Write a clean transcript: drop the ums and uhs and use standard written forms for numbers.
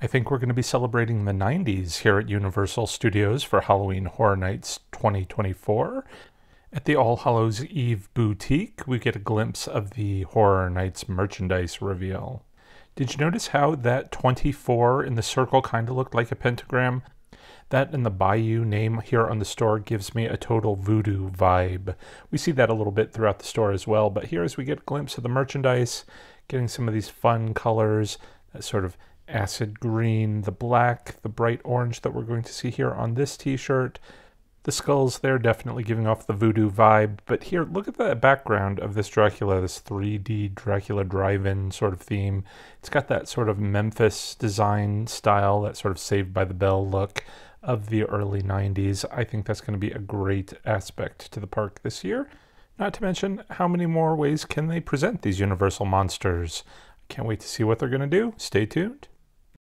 I think we're going to be celebrating the 90s here at Universal Studios for Halloween Horror Nights 2024. At the All Hallows Eve boutique, we get a glimpse of the Horror Nights merchandise reveal. Did you notice how that 24 in the circle kind of looked like a pentagram? That and the Bayou name here on the store gives me a total voodoo vibe. We see that a little bit throughout the store as well, but here as we get a glimpse of the merchandise, getting some of these fun colors, that sort of acid green, the black, the bright orange that we're going to see here on this t-shirt. The skulls there definitely giving off the voodoo vibe, but here, look at the background of this Dracula, this 3D Dracula drive-in sort of theme. It's got that sort of Memphis design style, that sort of Saved by the Bell look of the early 90s. I think that's going to be a great aspect to the park this year. Not to mention, how many more ways can they present these Universal monsters? I can't wait to see what they're going to do. Stay tuned.